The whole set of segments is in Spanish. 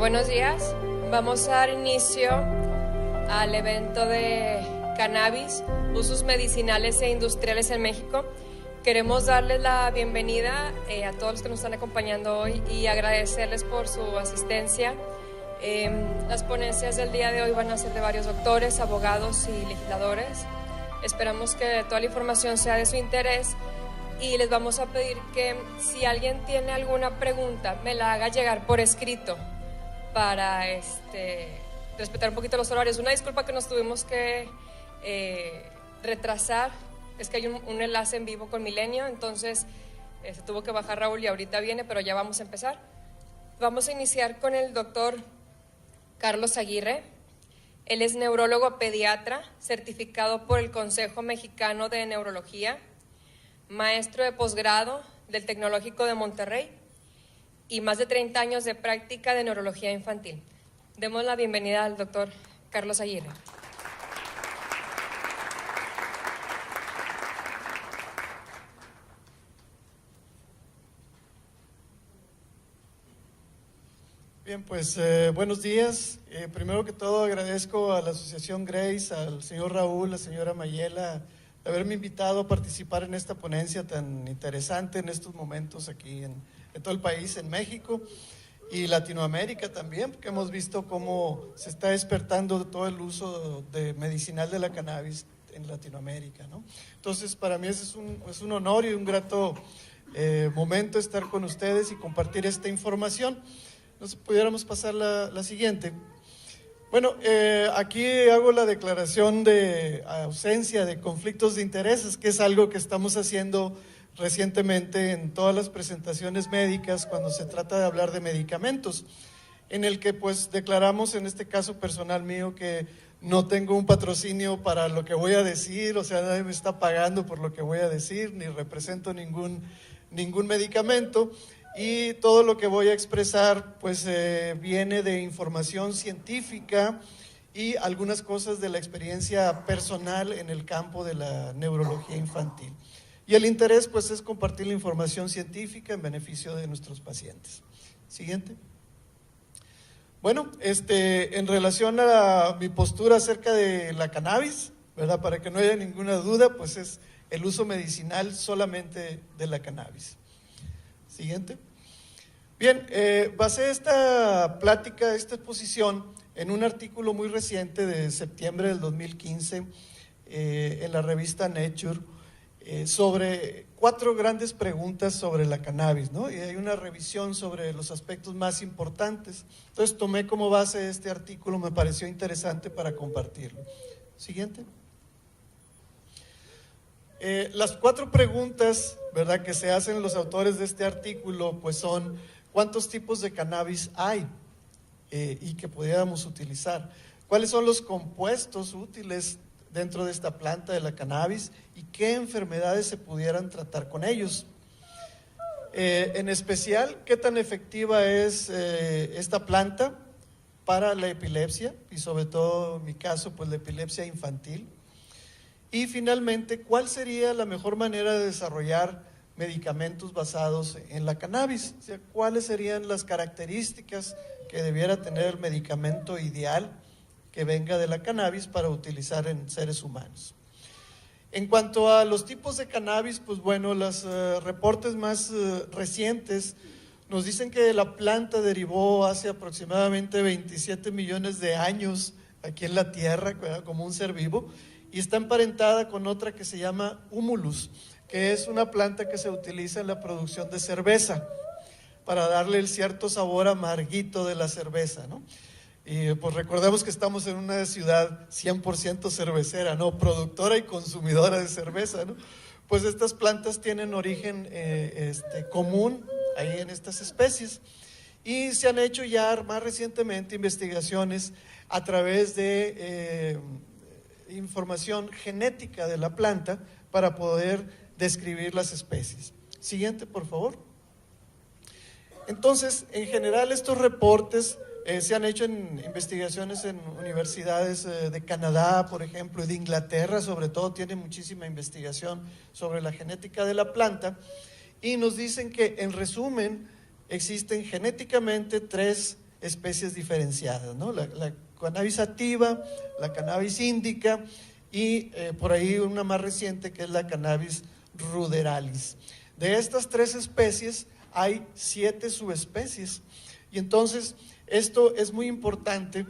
buenos días. Vamos a dar inicio al evento de cannabis, usos medicinales e industriales en México. Queremos darles la bienvenida a todos los que nos están acompañando hoy y agradecerles por su asistencia. Las ponencias del día de hoy van a ser de varios doctores, abogados y legisladores. Esperamos que toda la información sea de su interés y les vamos a pedir que si alguien tiene alguna pregunta me la haga llegar por escrito para respetar un poquito los horarios. Una disculpa que nos tuvimos que retrasar, es que hay un enlace en vivo con Milenio, entonces se tuvo que bajar Raúl y ahorita viene, pero ya vamos a empezar. Vamos a iniciar con el doctor Carlos Aguirre. Él es neurólogo pediatra, certificado por el Consejo Mexicano de Neurología, maestro de posgrado del Tecnológico de Monterrey y más de 30 años de práctica de neurología infantil. Demos la bienvenida al doctor Carlos Aguirre. Bien, pues buenos días. Primero que todo agradezco a la Asociación Grace, al señor Raúl, a la señora Mayela, de haberme invitado a participar en esta ponencia tan interesante en estos momentos aquí en todo el país, en México y Latinoamérica también, porque hemos visto cómo se está despertando todo el uso medicinal de la cannabis en Latinoamérica, ¿no? Entonces, para mí es un honor y un grato momento estar con ustedes y compartir esta información. Nos pudiéramos pasar la siguiente. Bueno, aquí hago la declaración de ausencia de conflictos de intereses, que es algo que estamos haciendo recientemente en todas las presentaciones médicas cuando se trata de hablar de medicamentos, en el que pues declaramos, en este caso personal mío, que no tengo un patrocinio para lo que voy a decir, o sea, nadie me está pagando por lo que voy a decir, ni represento ningún medicamento. Y todo lo que voy a expresar pues viene de información científica y algunas cosas de la experiencia personal en el campo de la neurología infantil. Y el interés pues es compartir la información científica en beneficio de nuestros pacientes. Siguiente. Bueno, en relación a mi postura acerca de la cannabis, ¿verdad? Para que no haya ninguna duda, pues es el uso medicinal solamente de la cannabis. Siguiente. Bien, basé esta plática, esta exposición en un artículo muy reciente de septiembre del 2015 en la revista Nature sobre 4 grandes preguntas sobre la cannabis, ¿no? Y hay una revisión sobre los aspectos más importantes. Entonces tomé como base este artículo, me pareció interesante para compartirlo. Siguiente. Las 4 preguntas, ¿verdad?, que se hacen los autores de este artículo, pues son: ¿cuántos tipos de cannabis hay y que pudiéramos utilizar? ¿Cuáles son los compuestos útiles dentro de esta planta de la cannabis y qué enfermedades se pudieran tratar con ellos? En especial, ¿qué tan efectiva es esta planta para la epilepsia y sobre todo en mi caso, pues la epilepsia infantil? Y finalmente, ¿cuál sería la mejor manera de desarrollar medicamentos basados en la cannabis? O sea, ¿cuáles serían las características que debiera tener el medicamento ideal que venga de la cannabis para utilizar en seres humanos? En cuanto a los tipos de cannabis, pues bueno, los reportes más recientes nos dicen que la planta derivó hace aproximadamente 27 millones de años aquí en la Tierra, como un ser vivo, y está emparentada con otra que se llama Humulus, que es una planta que se utiliza en la producción de cerveza para darle el cierto sabor amarguito de la cerveza, ¿no? Y pues recordemos que estamos en una ciudad 100% cervecera, ¿no? Productora y consumidora de cerveza, ¿no? Pues estas plantas tienen origen común ahí en estas especies y se han hecho ya más recientemente investigaciones a través de información genética de la planta para poder describir las especies. Siguiente, por favor. Entonces, en general estos reportes se han hecho en investigaciones en universidades de Canadá, por ejemplo, y de Inglaterra, sobre todo, tienen muchísima investigación sobre la genética de la planta, y nos dicen que, en resumen, existen genéticamente 3 especies diferenciadas, ¿no? La cannabis sativa, la cannabis indica y por ahí una más reciente que es la cannabis ruderalis. De estas 3 especies hay 7 subespecies y entonces esto es muy importante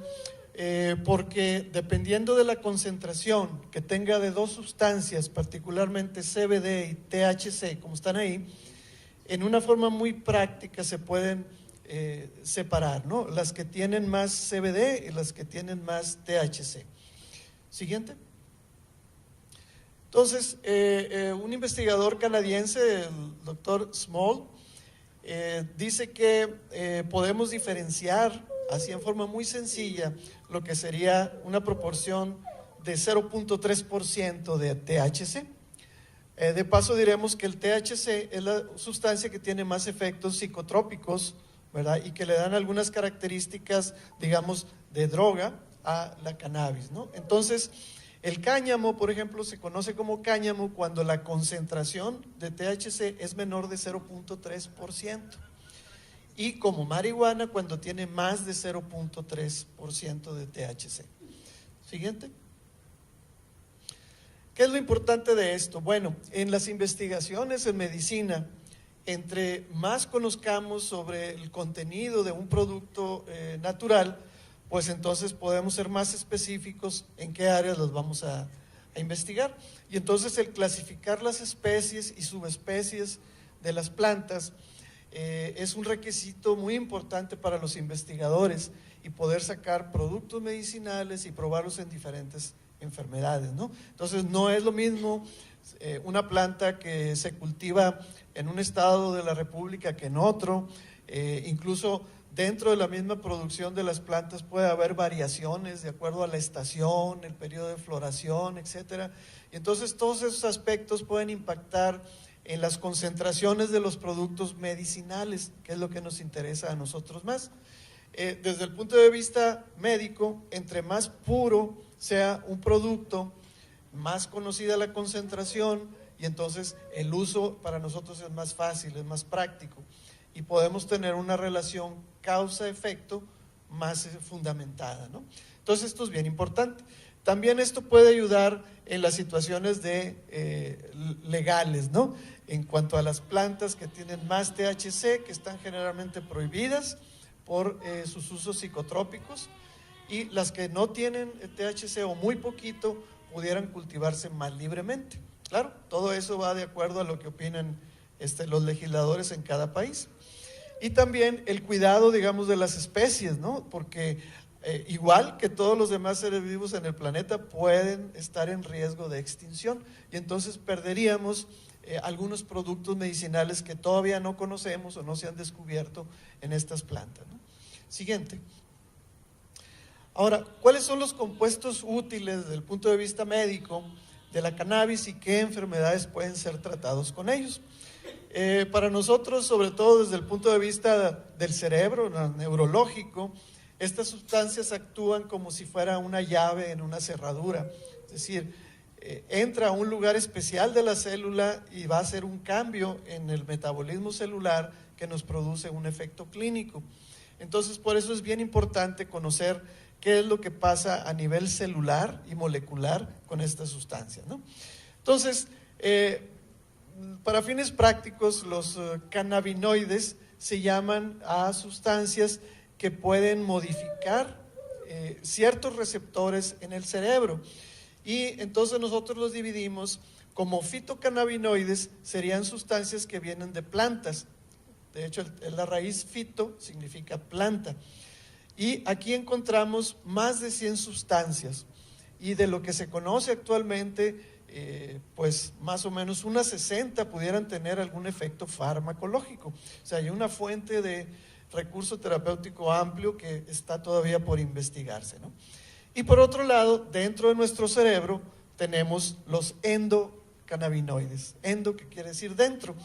porque dependiendo de la concentración que tenga de 2 sustancias, particularmente CBD y THC, como están ahí, en una forma muy práctica se pueden separar, ¿no? Las que tienen más CBD y las que tienen más THC. Siguiente. Entonces, un investigador canadiense, el doctor Small, dice que podemos diferenciar así en forma muy sencilla lo que sería una proporción de 0.3% de THC. De paso diremos que el THC es la sustancia que tiene más efectos psicotrópicos, ¿verdad? Y que le dan algunas características, digamos, de droga a la cannabis, ¿no? Entonces, el cáñamo, por ejemplo, se conoce como cáñamo cuando la concentración de THC es menor de 0.3%. Y como marihuana cuando tiene más de 0.3% de THC. Siguiente. ¿Qué es lo importante de esto? Bueno, en las investigaciones en medicina, entre más conozcamos sobre el contenido de un producto natural, pues entonces podemos ser más específicos en qué áreas los vamos a investigar. Y entonces el clasificar las especies y subespecies de las plantas es un requisito muy importante para los investigadores y poder sacar productos medicinales y probarlos en diferentes enfermedades, ¿no? Entonces no es lo mismo una planta que se cultiva en un estado de la República que en otro, incluso dentro de la misma producción de las plantas puede haber variaciones de acuerdo a la estación, el periodo de floración, etcétera. Y entonces todos esos aspectos pueden impactar en las concentraciones de los productos medicinales, que es lo que nos interesa a nosotros más. Desde el punto de vista médico, entre más puro sea un producto, más conocida la concentración y entonces el uso para nosotros es más fácil, es más práctico y podemos tener una relación causa-efecto más fundamentada, ¿no? Entonces esto es bien importante. También esto puede ayudar en las situaciones legales, ¿no? En cuanto a las plantas que tienen más THC, que están generalmente prohibidas por sus usos psicotrópicos, y las que no tienen THC o muy poquito pudieran cultivarse más libremente. Claro, todo eso va de acuerdo a lo que opinan los legisladores en cada país. Y también el cuidado, digamos, de las especies, ¿no? Porque igual que todos los demás seres vivos en el planeta pueden estar en riesgo de extinción y entonces perderíamos algunos productos medicinales que todavía no conocemos o no se han descubierto en estas plantas, ¿no? Siguiente. Ahora, ¿cuáles son los compuestos útiles desde el punto de vista médico de la cannabis y qué enfermedades pueden ser tratados con ellos? Para nosotros, sobre todo desde el punto de vista del cerebro, neurológico, estas sustancias actúan como si fuera una llave en una cerradura, es decir, entra a un lugar especial de la célula y va a hacer un cambio en el metabolismo celular que nos produce un efecto clínico. Entonces, por eso es bien importante conocer qué es lo que pasa a nivel celular y molecular con estas sustancias, ¿no? Entonces, para fines prácticos, los cannabinoides se llaman a sustancias que pueden modificar ciertos receptores en el cerebro. Y entonces nosotros los dividimos como fitocannabinoides, serían sustancias que vienen de plantas. De hecho, la raíz fito significa planta. Y aquí encontramos más de 100 sustancias. Y de lo que se conoce actualmente, pues más o menos unas 60 pudieran tener algún efecto farmacológico. O sea, hay una fuente de recurso terapéutico amplio que está todavía por investigarse, ¿no? Y por otro lado, dentro de nuestro cerebro tenemos los endocannabinoides. Endo, que quiere decir dentro.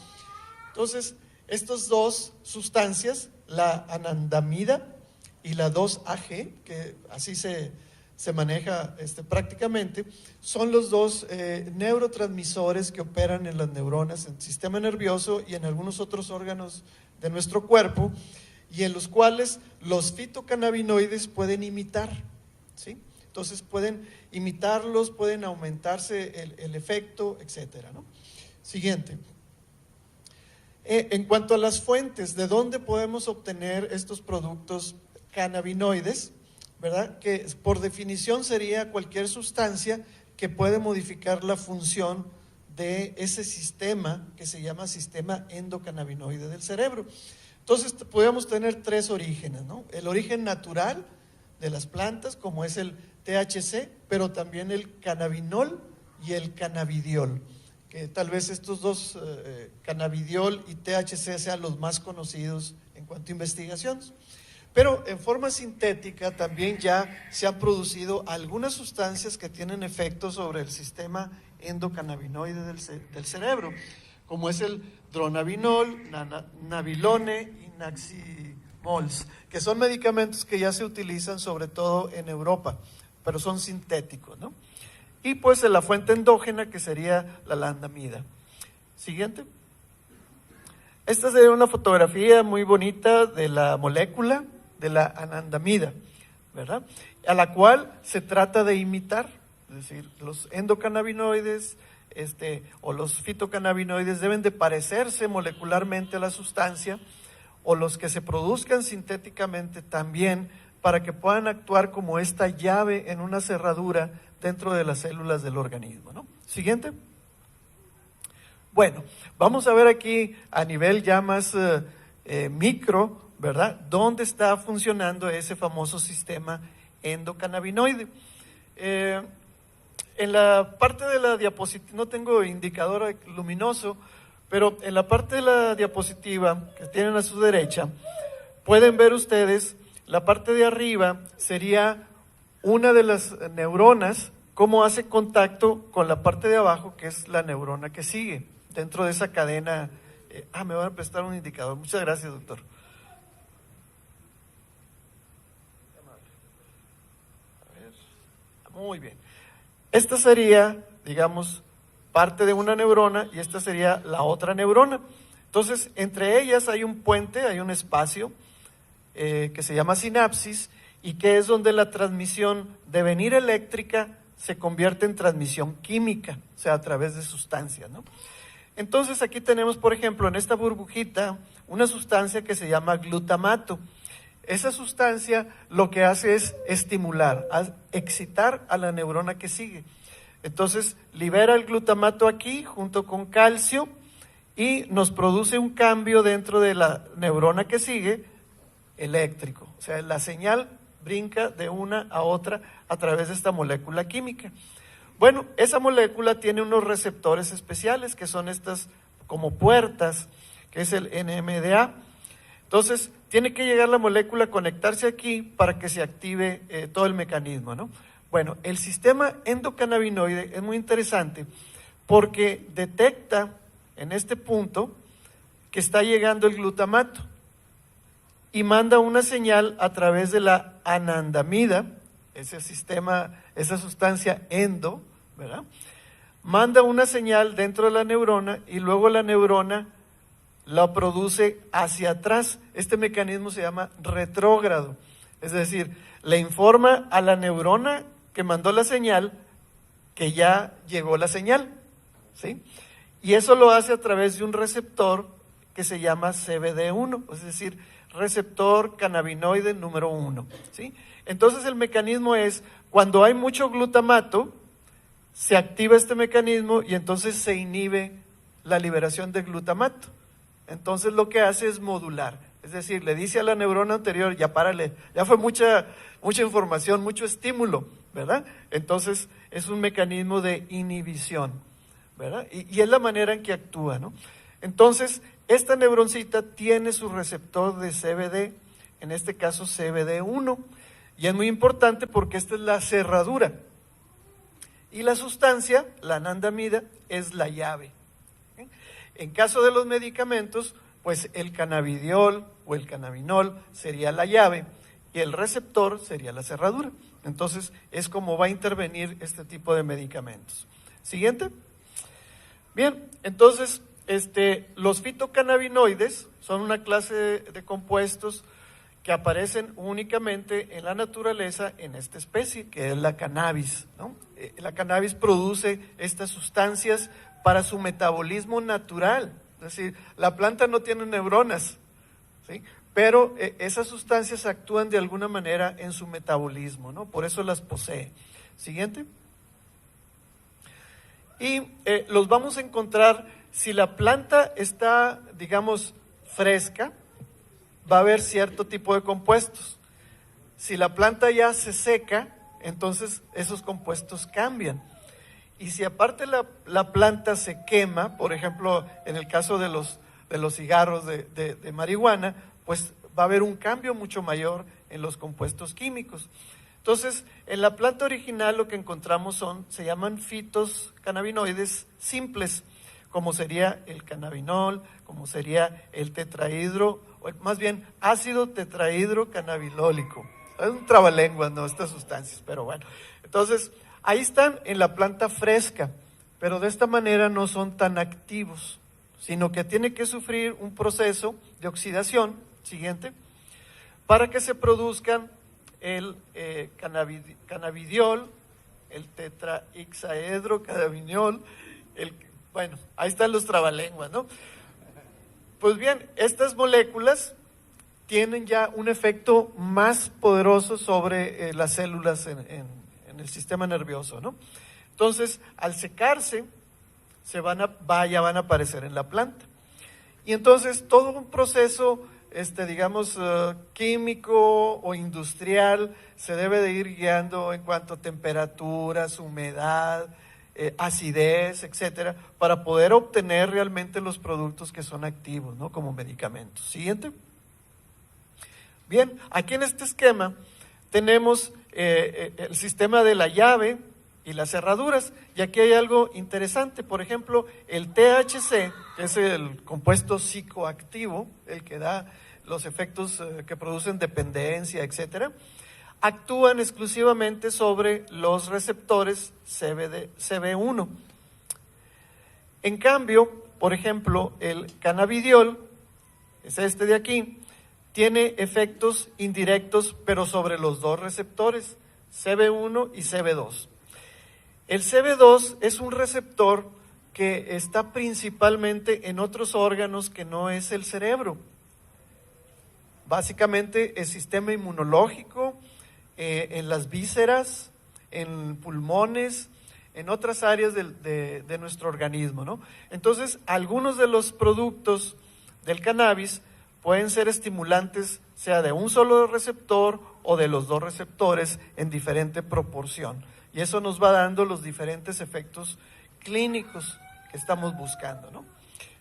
Entonces, estas dos sustancias, la anandamida y la 2-AG, que así se maneja prácticamente, son los dos neurotransmisores que operan en las neuronas, en el sistema nervioso y en algunos otros órganos de nuestro cuerpo, y en los cuales los fitocannabinoides pueden imitar, ¿sí? Entonces pueden imitarlos, pueden aumentarse el efecto, etcétera, ¿no? Siguiente. En cuanto a las fuentes, ¿de dónde podemos obtener estos productos cannabinoides? ¿Verdad? Que por definición sería cualquier sustancia que puede modificar la función de ese sistema que se llama sistema endocannabinoide del cerebro. Entonces podemos tener tres orígenes, ¿no? El origen natural de las plantas, como es el THC, pero también el cannabinol y el cannabidiol, que tal vez estos dos, cannabidiol y THC, sean los más conocidos en cuanto a investigaciones. Pero en forma sintética también ya se han producido algunas sustancias que tienen efectos sobre el sistema endocannabinoide del cerebro, como es el dronabinol, nabilone y naximols, que son medicamentos que ya se utilizan sobre todo en Europa, pero son sintéticos, ¿no? Y pues la fuente endógena, que sería la lantamida. Siguiente. Esta sería una fotografía muy bonita de la molécula de la anandamida, ¿verdad? A la cual se trata de imitar, es decir, los endocannabinoides o los fitocannabinoides deben de parecerse molecularmente a la sustancia, o los que se produzcan sintéticamente también, para que puedan actuar como esta llave en una cerradura dentro de las células del organismo, ¿no? Siguiente. Bueno, vamos a ver aquí a nivel ya más micro, ¿verdad? ¿Dónde está funcionando ese famoso sistema endocannabinoide? En la parte de la diapositiva, no tengo indicador luminoso, pero en la parte de la diapositiva que tienen a su derecha, pueden ver ustedes, la parte de arriba sería una de las neuronas, cómo hace contacto con la parte de abajo, que es la neurona que sigue dentro de esa cadena. Me van a prestar un indicador. Muchas gracias, doctor. Muy bien. Esta sería, digamos, parte de una neurona, y esta sería la otra neurona. Entonces, entre ellas hay un puente, hay un espacio que se llama sinapsis, y que es donde la transmisión de venir eléctrica se convierte en transmisión química, o sea, a través de sustancias, ¿no? Entonces, aquí tenemos, por ejemplo, en esta burbujita, una sustancia que se llama glutamato. Esa sustancia lo que hace es estimular, excitar a la neurona que sigue. Entonces libera el glutamato aquí junto con calcio y nos produce un cambio dentro de la neurona que sigue eléctrico. O sea, la señal brinca de una a otra a través de esta molécula química. Bueno, esa molécula tiene unos receptores especiales que son estas como puertas, que es el NMDA. Entonces, tiene que llegar la molécula a conectarse aquí para que se active todo el mecanismo, ¿no? Bueno, el sistema endocannabinoide es muy interesante porque detecta en este punto que está llegando el glutamato y manda una señal a través de la anandamida, ese sistema, esa sustancia endo, ¿verdad? Manda una señal dentro de la neurona y luego la neurona la produce hacia atrás. Este mecanismo se llama retrógrado, es decir, le informa a la neurona que mandó la señal que ya llegó la señal, ¿sí? Y eso lo hace a través de un receptor que se llama CBD1, es decir, receptor cannabinoide número 1, ¿sí? Entonces el mecanismo es, cuando hay mucho glutamato, se activa este mecanismo y entonces se inhibe la liberación de glutamato. Entonces lo que hace es modular, es decir, le dice a la neurona anterior, ya párale, ya fue mucha información, mucho estímulo, ¿verdad? Entonces es un mecanismo de inhibición, ¿verdad? Y es la manera en que actúa, ¿no? Entonces, esta neuroncita tiene su receptor de CBD, en este caso CBD1, y es muy importante porque esta es la cerradura. Y la sustancia, la anandamida, es la llave. En caso de los medicamentos, pues el cannabidiol o el cannabinol sería la llave y el receptor sería la cerradura. Entonces, es como va a intervenir este tipo de medicamentos. Siguiente. Bien, entonces, los fitocannabinoides son una clase de compuestos que aparecen únicamente en la naturaleza en esta especie, que es la cannabis, ¿no? La cannabis produce estas sustancias para su metabolismo natural, es decir, la planta no tiene neuronas, ¿sí? Pero esas sustancias actúan de alguna manera en su metabolismo, ¿no? Por eso las posee. Siguiente. Y los vamos a encontrar, si la planta está, digamos, fresca, va a haber cierto tipo de compuestos. Si la planta ya se seca, entonces esos compuestos cambian. Y si aparte la planta se quema, por ejemplo, en el caso de los cigarros de marihuana, pues va a haber un cambio mucho mayor en los compuestos químicos. Entonces, en la planta original lo que encontramos se llaman fitos cannabinoides simples, como sería el cannabinol, como sería el tetrahidro, o más bien ácido tetrahidrocannabilólico. Es un trabalenguas, ¿no? Estas sustancias, pero bueno. Entonces, ahí están en la planta fresca, pero de esta manera no son tan activos, sino que tiene que sufrir un proceso de oxidación, siguiente, para que se produzcan el cannabidiol, el tetrahexaedrocannabidiol, bueno, ahí están los trabalenguas, ¿no? Pues bien, estas moléculas tienen ya un efecto más poderoso sobre las células en el sistema nervioso, ¿no? Entonces, al secarse, ya van a aparecer en la planta. Y entonces, todo un proceso, digamos, químico o industrial, se debe de ir guiando en cuanto a temperaturas, humedad, acidez, etcétera, para poder obtener realmente los productos que son activos, ¿no? Como medicamentos. Siguiente. Bien, aquí en este esquema tenemos el sistema de la llave y las cerraduras, y aquí hay algo interesante. Por ejemplo, el THC, que es el compuesto psicoactivo, el que da los efectos que producen dependencia, etcétera, actúan exclusivamente sobre los receptores CB1. En cambio, por ejemplo, el cannabidiol, es este de aquí, tiene efectos indirectos, pero sobre los dos receptores, CB1 y CB2. El CB2 es un receptor que está principalmente en otros órganos que no es el cerebro. Básicamente el sistema inmunológico, en las vísceras, en pulmones, en otras áreas de nuestro organismo, ¿no? Entonces, algunos de los productos del cannabis pueden ser estimulantes, sea de un solo receptor o de los dos receptores en diferente proporción. Y eso nos va dando los diferentes efectos clínicos que estamos buscando, ¿no?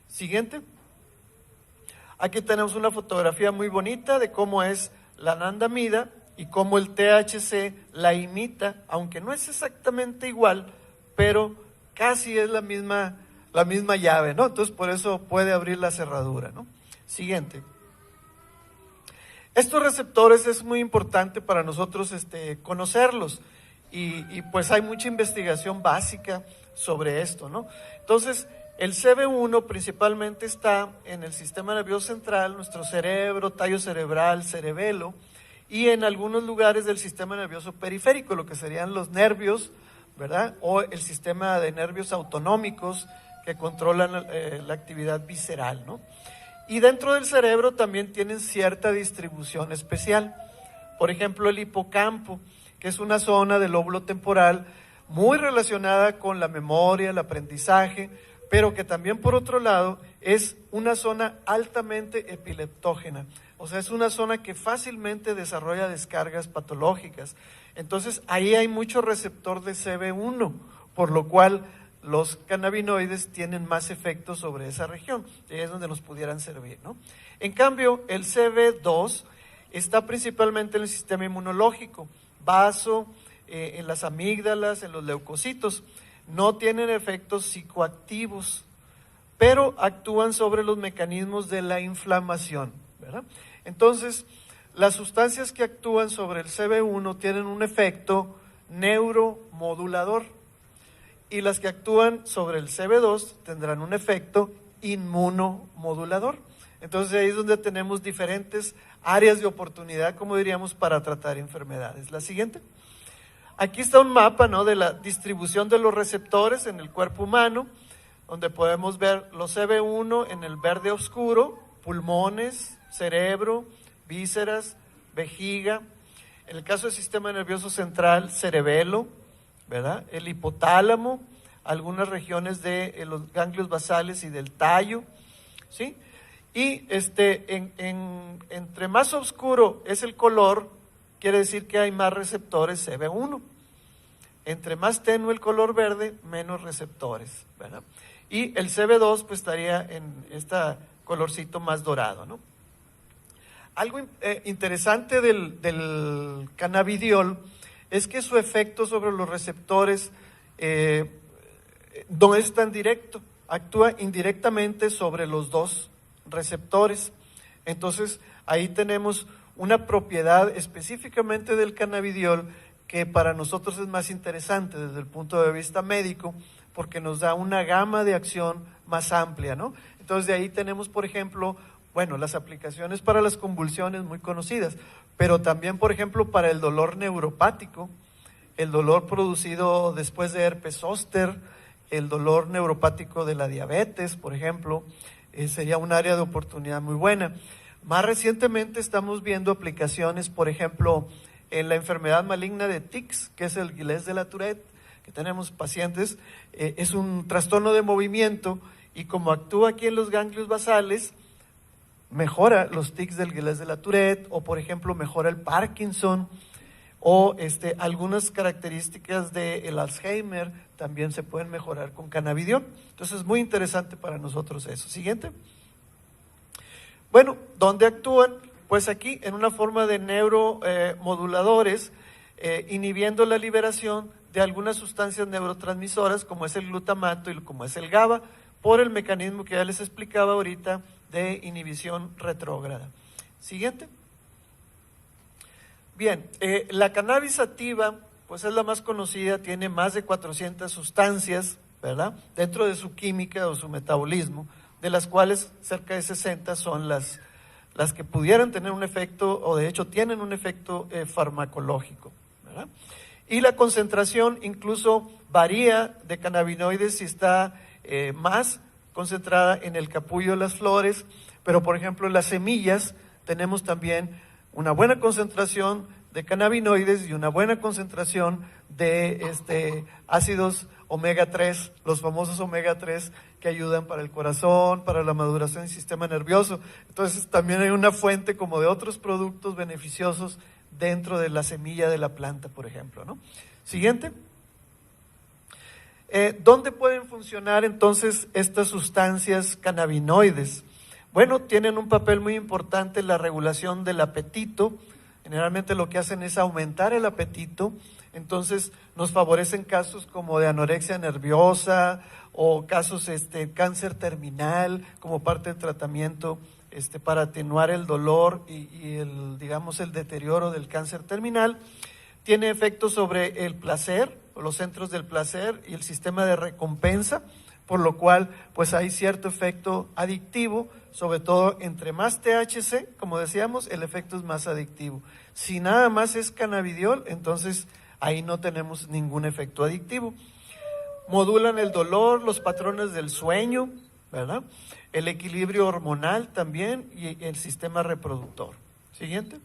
Siguiente. Aquí tenemos una fotografía muy bonita de cómo es la anandamida y cómo el THC la imita, aunque no es exactamente igual, pero casi es la misma llave, ¿no? Entonces por eso puede abrir la cerradura, ¿no? Siguiente. Estos receptores es muy importante para nosotros conocerlos y pues hay mucha investigación básica sobre esto, ¿no? Entonces, el CB1 principalmente está en el sistema nervioso central, nuestro cerebro, tallo cerebral, cerebelo, y en algunos lugares del sistema nervioso periférico, lo que serían los nervios, ¿verdad? O el sistema de nervios autonómicos que controlan la actividad visceral, ¿no? Y dentro del cerebro también tienen cierta distribución especial. Por ejemplo, el hipocampo, que es una zona del lóbulo temporal muy relacionada con la memoria, el aprendizaje, pero que también por otro lado es una zona altamente epileptógena. O sea, es una zona que fácilmente desarrolla descargas patológicas. Entonces, ahí hay mucho receptor de CB1, por lo cual los cannabinoides tienen más efectos sobre esa región. Y es donde nos pudieran servir, ¿no? En cambio, el CB2 está principalmente en el sistema inmunológico, vaso, en las amígdalas, en los leucocitos. No tienen efectos psicoactivos, pero actúan sobre los mecanismos de la inflamación, ¿verdad? Entonces, las sustancias que actúan sobre el CB1 tienen un efecto neuromodulador y las que actúan sobre el CB2 tendrán un efecto inmunomodulador. Entonces ahí es donde tenemos diferentes áreas de oportunidad, como diríamos, para tratar enfermedades. La siguiente. Aquí está un mapa, ¿no?, de la distribución de los receptores en el cuerpo humano, donde podemos ver los CB1 en el verde oscuro, pulmones, cerebro, vísceras, vejiga. En el caso del sistema nervioso central, cerebelo, ¿verdad?, el hipotálamo, algunas regiones de los ganglios basales y del tallo, ¿sí? Y entre más oscuro es el color, quiere decir que hay más receptores CB1. Entre más tenue el color verde, menos receptores, ¿verdad? Y el CB2 pues estaría en este colorcito más dorado, ¿no? Algo interesante del cannabidiol es que su efecto sobre los receptores no es tan directo, actúa indirectamente sobre los dos receptores. Entonces ahí tenemos una propiedad específicamente del cannabidiol que para nosotros es más interesante desde el punto de vista médico, porque nos da una gama de acción más amplia, ¿no? Entonces de ahí tenemos, por ejemplo, bueno, las aplicaciones para las convulsiones muy conocidas, pero también, por ejemplo, para el dolor neuropático, el dolor producido después de herpes zóster, el dolor neuropático de la diabetes, por ejemplo, sería un área de oportunidad muy buena. Más recientemente estamos viendo aplicaciones, por ejemplo, en la enfermedad maligna de tics, que es el Guillain de la Tourette, que tenemos pacientes, es un trastorno de movimiento y como actúa aquí en los ganglios basales, mejora los tics del Guillain de la Tourette, o por ejemplo mejora el Parkinson, o algunas características del Alzheimer también se pueden mejorar con cannabidiol. Entonces es muy interesante para nosotros eso. Siguiente. Bueno, ¿dónde actúan? Pues aquí en una forma de neuromoduladores, inhibiendo la liberación de algunas sustancias neurotransmisoras como es el glutamato y como es el GABA, por el mecanismo que ya les explicaba ahorita de inhibición retrógrada. Siguiente. Bien, la cannabis sativa, pues es la más conocida, tiene más de 400 sustancias, ¿verdad?, dentro de su química o su metabolismo, de las cuales cerca de 60 son las que pudieran tener un efecto, o de hecho tienen un efecto farmacológico, ¿verdad? Y la concentración incluso varía de cannabinoides si está más concentrada en el capullo de las flores, pero por ejemplo en las semillas tenemos también una buena concentración de cannabinoides y una buena concentración de ácidos omega 3, los famosos omega 3 que ayudan para el corazón, para la maduración del sistema nervioso. Entonces también hay una fuente como de otros productos beneficiosos dentro de la semilla de la planta, por ejemplo, ¿no? Siguiente. ¿Dónde pueden funcionar entonces estas sustancias cannabinoides? Bueno, tienen un papel muy importante en la regulación del apetito. Generalmente lo que hacen es aumentar el apetito, entonces nos favorecen casos como de anorexia nerviosa o casos cáncer terminal como parte del tratamiento para atenuar el dolor y el deterioro del cáncer terminal. Tiene efectos sobre el placer, los centros del placer y el sistema de recompensa, por lo cual pues hay cierto efecto adictivo, sobre todo entre más THC, como decíamos, el efecto es más adictivo. Si nada más es cannabidiol, entonces ahí no tenemos ningún efecto adictivo. Modulan el dolor, los patrones del sueño, ¿verdad?, el equilibrio hormonal también y el sistema reproductor. Siguiente.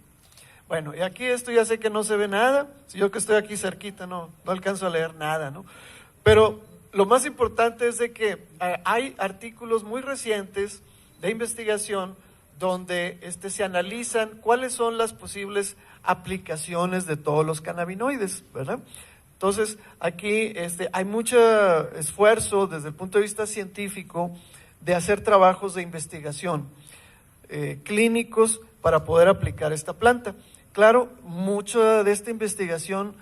Bueno, y aquí esto ya sé que no se ve nada, si yo que estoy aquí cerquita no alcanzo a leer nada, ¿no? Pero lo más importante es de que hay artículos muy recientes de investigación donde se analizan cuáles son las posibles aplicaciones de todos los cannabinoides, ¿verdad? Entonces, aquí hay mucho esfuerzo desde el punto de vista científico de hacer trabajos de investigación clínicos para poder aplicar esta planta. Claro, mucha de esta investigación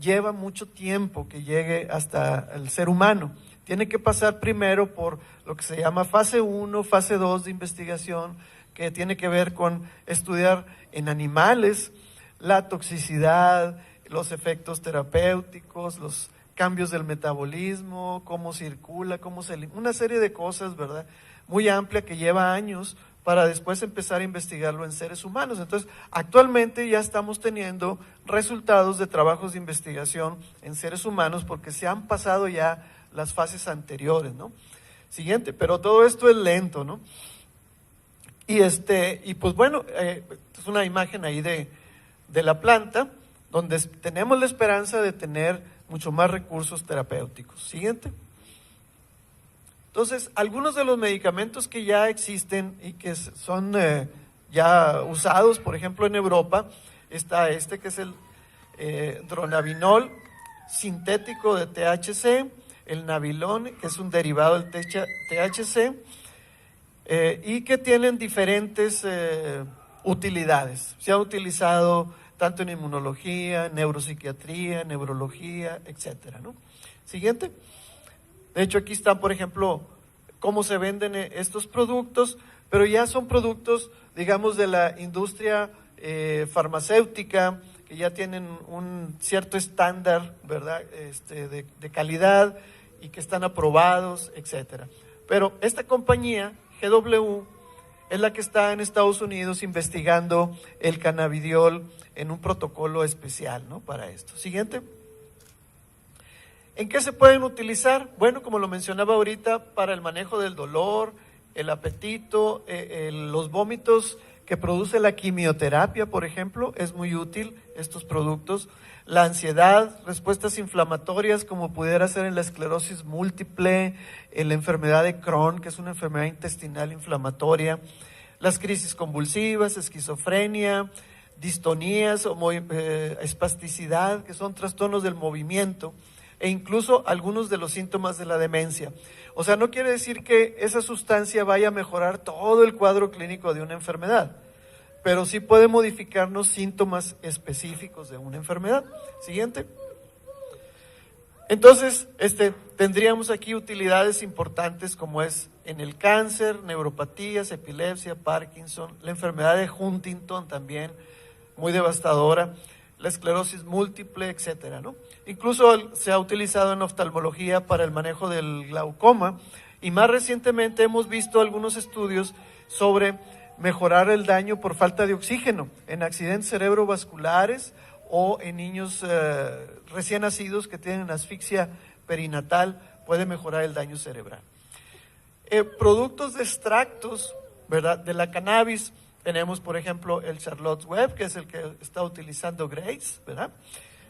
lleva mucho tiempo que llegue hasta el ser humano. Tiene que pasar primero por lo que se llama fase 1, fase 2 de investigación, que tiene que ver con estudiar en animales la toxicidad, los efectos terapéuticos, los cambios del metabolismo, cómo circula, una serie de cosas, ¿verdad?, muy amplia que lleva años para después empezar a investigarlo en seres humanos. Entonces, actualmente ya estamos teniendo resultados de trabajos de investigación en seres humanos porque se han pasado ya las fases anteriores, ¿no? Siguiente, pero todo esto es lento, ¿no? Y pues bueno, es una imagen ahí de la planta, donde tenemos la esperanza de tener mucho más recursos terapéuticos. Siguiente. Entonces, algunos de los medicamentos que ya existen y que son ya usados, por ejemplo, en Europa, está este que es el dronabinol sintético de THC, el Nabilon, que es un derivado del THC, y que tienen diferentes utilidades. Se ha utilizado tanto en inmunología, neuropsiquiatría, neurología, etcétera, ¿no? Siguiente. De hecho, aquí están, por ejemplo, cómo se venden estos productos, pero ya son productos, digamos, de la industria farmacéutica, que ya tienen un cierto estándar, ¿verdad?, de calidad y que están aprobados, etcétera. Pero esta compañía, GW, es la que está en Estados Unidos investigando el cannabidiol en un protocolo especial, ¿no?, para esto. Siguiente. ¿En qué se pueden utilizar? Bueno, como lo mencionaba ahorita, para el manejo del dolor, el apetito, los vómitos que produce la quimioterapia, por ejemplo, es muy útil estos productos. La ansiedad, respuestas inflamatorias como pudiera ser en la esclerosis múltiple, en la enfermedad de Crohn, que es una enfermedad intestinal inflamatoria, las crisis convulsivas, esquizofrenia, distonías o espasticidad, que son trastornos del movimiento, e incluso algunos de los síntomas de la demencia. O sea, no quiere decir que esa sustancia vaya a mejorar todo el cuadro clínico de una enfermedad, pero sí puede modificarnos síntomas específicos de una enfermedad. Siguiente. Entonces, tendríamos aquí utilidades importantes como es en el cáncer, neuropatías, epilepsia, Parkinson, la enfermedad de Huntington también, muy devastadora, la esclerosis múltiple, etcétera, ¿no? Incluso se ha utilizado en oftalmología para el manejo del glaucoma y más recientemente hemos visto algunos estudios sobre mejorar el daño por falta de oxígeno en accidentes cerebrovasculares o en niños recién nacidos que tienen asfixia perinatal, puede mejorar el daño cerebral. Productos de extractos, ¿verdad?, de la cannabis. Tenemos, por ejemplo, el Charlotte's Web, que es el que está utilizando Grace, ¿verdad?,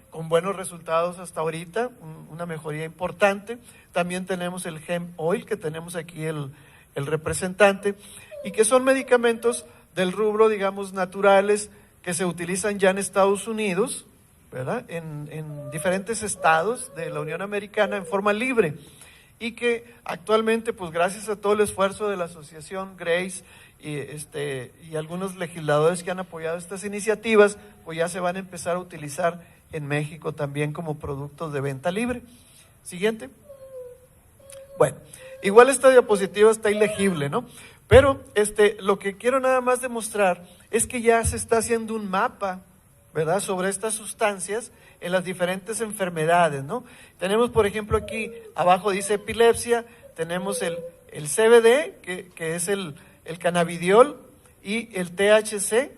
con buenos resultados hasta ahorita, una mejoría importante. También tenemos el Hemp Oil, que tenemos aquí el representante, y que son medicamentos del rubro, digamos, naturales, que se utilizan ya en Estados Unidos, ¿verdad?, en diferentes estados de la Unión Americana en forma libre, y que actualmente, pues gracias a todo el esfuerzo de la asociación Grace y algunos legisladores que han apoyado estas iniciativas, pues ya se van a empezar a utilizar en México también como productos de venta libre. Siguiente. Bueno, igual esta diapositiva está ilegible, ¿no? Pero lo que quiero nada más demostrar es que ya se está haciendo un mapa, ¿verdad?, sobre estas sustancias en las diferentes enfermedades, ¿no? Tenemos, por ejemplo, aquí abajo dice epilepsia, tenemos el CBD, que es el cannabidiol, y el THC,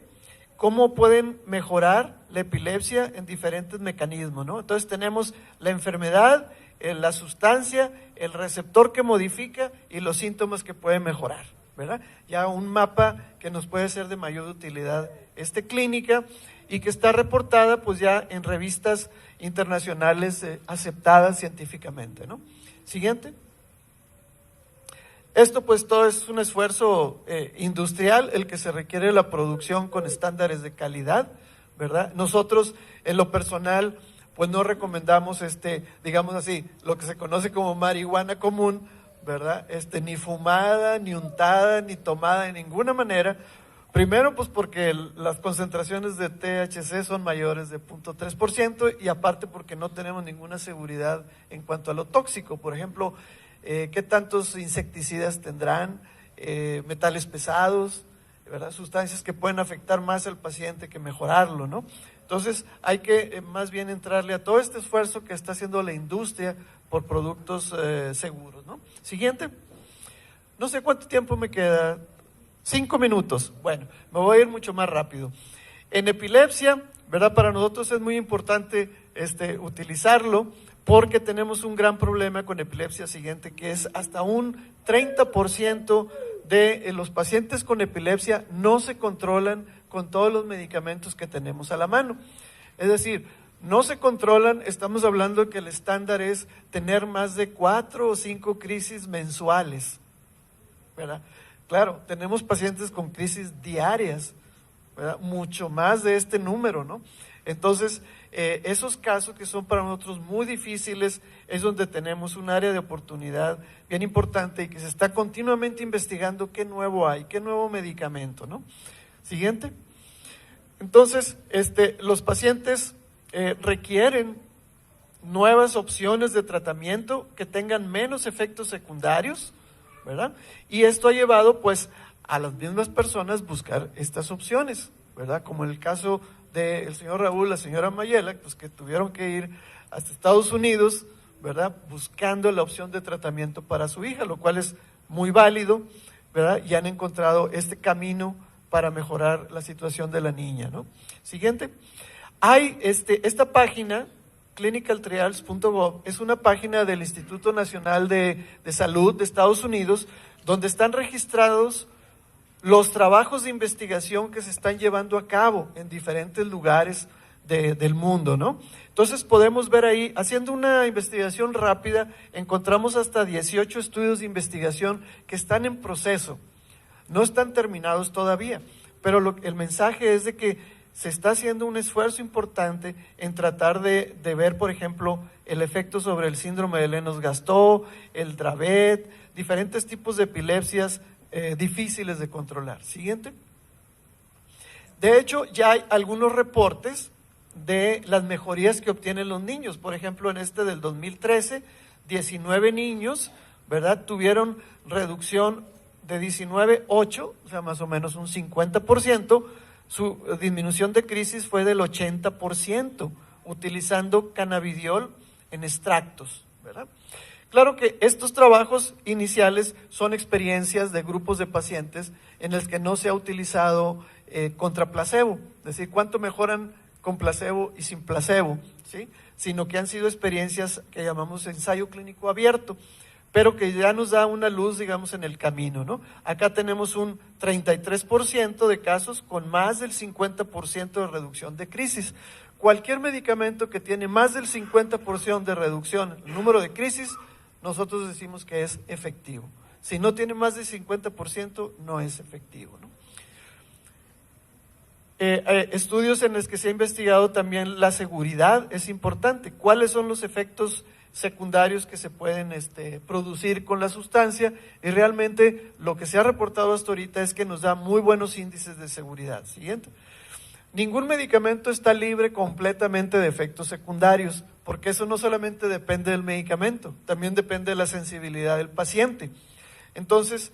cómo pueden mejorar la epilepsia en diferentes mecanismos, ¿no? Entonces tenemos la enfermedad, la sustancia, el receptor que modifica y los síntomas que pueden mejorar, ¿verdad? Ya un mapa que nos puede ser de mayor utilidad clínica y que está reportada pues ya en revistas internacionales aceptadas científicamente, ¿no? Siguiente. Esto pues todo es un esfuerzo industrial, el que se requiere la producción con estándares de calidad, ¿verdad? Nosotros en lo personal pues no recomendamos digamos así, lo que se conoce como marihuana común, ¿verdad? Ni fumada, ni untada, ni tomada de ninguna manera. Primero, pues porque las concentraciones de THC son mayores de 0.3% y aparte porque no tenemos ninguna seguridad en cuanto a lo tóxico. Por ejemplo, qué tantos insecticidas tendrán, metales pesados, ¿verdad?, sustancias que pueden afectar más al paciente que mejorarlo, ¿no? Entonces hay que más bien entrarle a todo este esfuerzo que está haciendo la industria por productos seguros, ¿no? Siguiente. No sé cuánto tiempo me queda. 5 minutos. Bueno, me voy a ir mucho más rápido. En epilepsia, ¿verdad? Para nosotros es muy importante utilizarlo porque tenemos un gran problema con epilepsia siguiente, que es hasta un 30% de los pacientes con epilepsia no se controlan con todos los medicamentos que tenemos a la mano. Es decir, no se controlan, estamos hablando que el estándar es tener más de 4 o 5 crisis mensuales, ¿verdad? Claro, tenemos pacientes con crisis diarias, ¿verdad? Mucho más de este número, ¿no? Entonces, esos casos que son para nosotros muy difíciles es donde tenemos un área de oportunidad bien importante y que se está continuamente investigando qué nuevo hay, qué nuevo medicamento, ¿no? Siguiente. Entonces, los pacientes requieren nuevas opciones de tratamiento que tengan menos efectos secundarios, ¿verdad? Y esto ha llevado pues a las mismas personas buscar estas opciones, ¿verdad? Como en el caso del señor Raúl, la señora Mayela, pues que tuvieron que ir hasta Estados Unidos, ¿verdad? Buscando la opción de tratamiento para su hija, lo cual es muy válido, ¿verdad? Y han encontrado este camino para mejorar la situación de la niña, ¿no? Siguiente. Hay esta página, clinicaltrials.gov, es una página del Instituto Nacional de Salud de Estados Unidos, donde están registrados los trabajos de investigación que se están llevando a cabo en diferentes lugares del mundo, ¿no? Entonces podemos ver ahí, haciendo una investigación rápida, encontramos hasta 18 estudios de investigación que están en proceso, no están terminados todavía, pero el mensaje es de que se está haciendo un esfuerzo importante en tratar de ver, por ejemplo, el efecto sobre el síndrome de Lennox-Gastaut, el Dravet, diferentes tipos de epilepsias difíciles de controlar. Siguiente. De hecho, ya hay algunos reportes de las mejorías que obtienen los niños. Por ejemplo, en del 2013, 19 niños, ¿verdad?, tuvieron reducción de 19,8, o sea, más o menos un 50%. Su disminución de crisis fue del 80%, utilizando cannabidiol en extractos, ¿verdad? Claro que estos trabajos iniciales son experiencias de grupos de pacientes en los que no se ha utilizado contra placebo, es decir, cuánto mejoran con placebo y sin placebo, ¿sí? Sino que han sido experiencias que llamamos ensayo clínico abierto, pero que ya nos da una luz, digamos, en el camino, ¿no? Acá tenemos un 33% de casos con más del 50% de reducción de crisis. Cualquier medicamento que tiene más del 50% de reducción en el número de crisis, nosotros decimos que es efectivo. Si no tiene más del 50%, no es efectivo, ¿no? Estudios en los que se ha investigado también la seguridad es importante. ¿Cuáles son los efectos secundarios que se pueden producir con la sustancia? Y realmente lo que se ha reportado hasta ahorita es que nos da muy buenos índices de seguridad. Siguiente. Ningún medicamento está libre completamente de efectos secundarios, porque eso no solamente depende del medicamento, también depende de la sensibilidad del paciente. Entonces,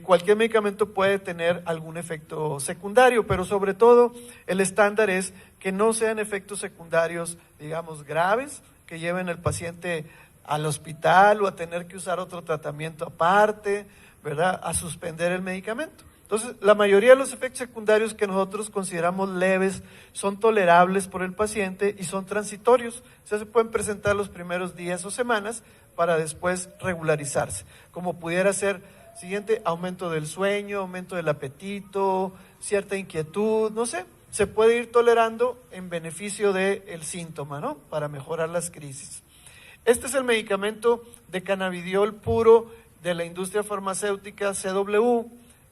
cualquier medicamento puede tener algún efecto secundario, pero sobre todo el estándar es que no sean efectos secundarios, digamos, graves, que lleven al paciente al hospital o a tener que usar otro tratamiento aparte, ¿verdad?, a suspender el medicamento. Entonces, la mayoría de los efectos secundarios que nosotros consideramos leves son tolerables por el paciente y son transitorios. O sea, se pueden presentar los primeros días o semanas para después regularizarse, como pudiera ser, siguiente, aumento del sueño, aumento del apetito, cierta inquietud, no sé, se puede ir tolerando en beneficio del síntoma, ¿no?, para mejorar las crisis. Este es el medicamento de cannabidiol puro de la industria farmacéutica CW,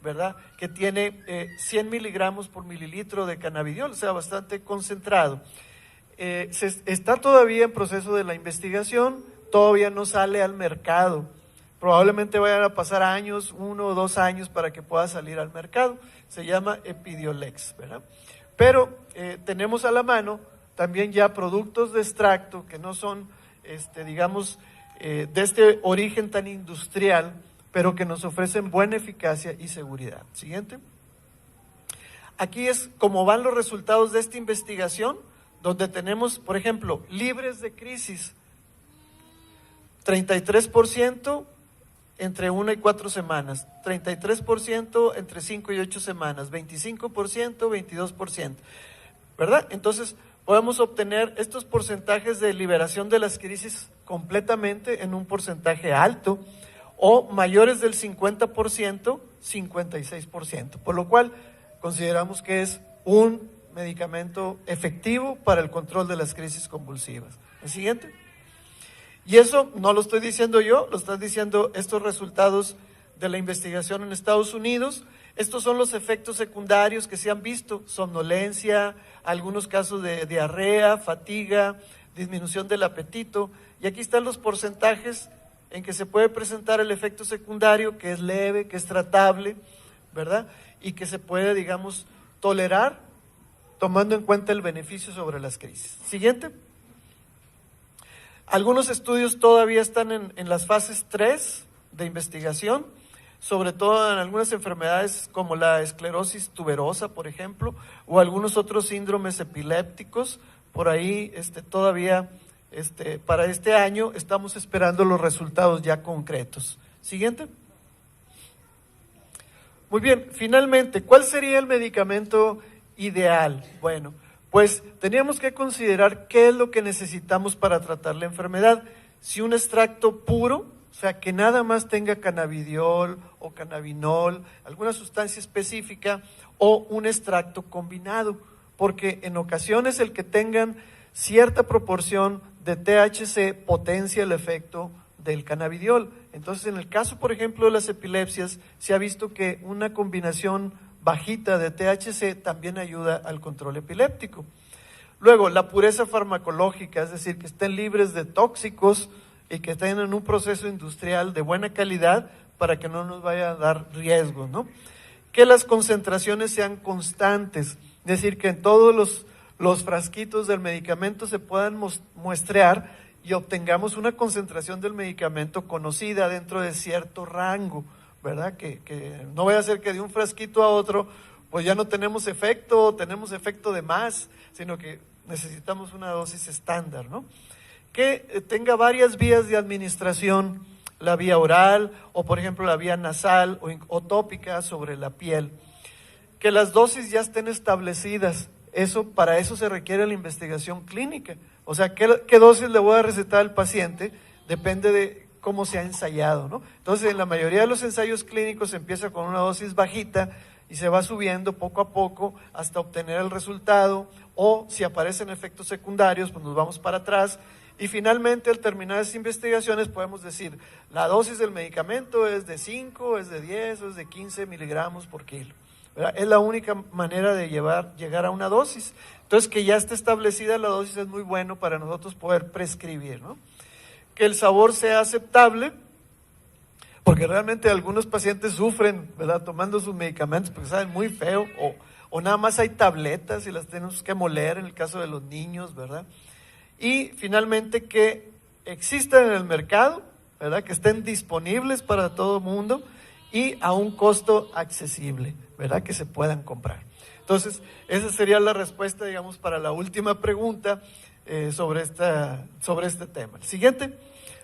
¿verdad?, que tiene 100 miligramos por mililitro de cannabidiol, o sea, bastante concentrado. Está todavía en proceso de la investigación, todavía no sale al mercado. Probablemente vayan a pasar años, 1 o 2 años para que pueda salir al mercado. Se llama Epidiolex, ¿verdad? Pero tenemos a la mano también ya productos de extracto que no son, digamos, de este origen tan industrial, pero que nos ofrecen buena eficacia y seguridad. Siguiente. Aquí es como van los resultados de esta investigación, donde tenemos, por ejemplo, libres de crisis, 33%, entre 1 y 4 semanas, 33% entre 5 y 8 semanas, 25%, 22%, ¿verdad? Entonces, podemos obtener estos porcentajes de liberación de las crisis completamente en un porcentaje alto, o mayores del 50%, 56%, por lo cual consideramos que es un medicamento efectivo para el control de las crisis convulsivas. ¿El siguiente? Y eso no lo estoy diciendo yo, lo están diciendo estos resultados de la investigación en Estados Unidos. Estos son los efectos secundarios que se han visto: somnolencia, algunos casos de diarrea, fatiga, disminución del apetito. Y aquí están los porcentajes en que se puede presentar el efecto secundario, que es leve, que es tratable, ¿verdad? Y que se puede, digamos, tolerar tomando en cuenta el beneficio sobre las crisis. Siguiente. Algunos estudios todavía están en las fases 3 de investigación, sobre todo en algunas enfermedades como la esclerosis tuberosa, por ejemplo, o algunos otros síndromes epilépticos. Por ahí todavía para este año estamos esperando los resultados ya concretos. Siguiente. Muy bien, finalmente, ¿cuál sería el medicamento ideal? Bueno, pues teníamos que considerar qué es lo que necesitamos para tratar la enfermedad. Si un extracto puro, o sea, que nada más tenga cannabidiol o cannabinol, alguna sustancia específica, o un extracto combinado, porque en ocasiones el que tengan cierta proporción de THC potencia el efecto del cannabidiol. Entonces, en el caso, por ejemplo, de las epilepsias, se ha visto que una combinación bajita de THC también ayuda al control epiléptico. Luego, la pureza farmacológica, es decir, que estén libres de tóxicos y que estén en un proceso industrial de buena calidad para que no nos vaya a dar riesgos, ¿no? Que las concentraciones sean constantes, es decir, que en todos los frasquitos del medicamento se puedan muestrear y obtengamos una concentración del medicamento conocida dentro de cierto rango, ¿verdad? Que no vaya a ser que de un frasquito a otro pues ya no tenemos efecto de más, sino que necesitamos una dosis estándar, ¿no? Que tenga varias vías de administración, la vía oral o por ejemplo la vía nasal o tópica sobre la piel. Que las dosis ya estén establecidas, para eso se requiere la investigación clínica. O sea, ¿qué dosis le voy a recetar al paciente? Depende de cómo se ha ensayado, ¿no? Entonces, en la mayoría de los ensayos clínicos se empieza con una dosis bajita y se va subiendo poco a poco hasta obtener el resultado, o si aparecen efectos secundarios, pues nos vamos para atrás. Y finalmente, al terminar esas investigaciones, podemos decir, la dosis del medicamento es de 5, es de 10 o es de 15 miligramos por kilo, ¿verdad? Es la única manera de llegar a una dosis. Entonces, que ya esté establecida la dosis es muy bueno para nosotros poder prescribir, ¿no? Que el sabor sea aceptable, porque realmente algunos pacientes sufren, ¿verdad?, tomando sus medicamentos porque saben muy feo, o nada más hay tabletas y las tenemos que moler en el caso de los niños, ¿verdad? Y finalmente que existan en el mercado, ¿verdad?, que estén disponibles para todo el mundo y a un costo accesible, ¿verdad?, que se puedan comprar. Entonces, esa sería la respuesta, digamos, para la última pregunta sobre este tema. El siguiente.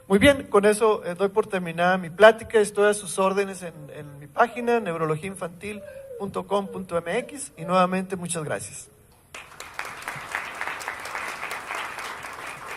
Muy bien, con eso doy por terminada mi plática. Estoy a sus órdenes en mi página, neurologiainfantil.com.mx, y nuevamente muchas gracias.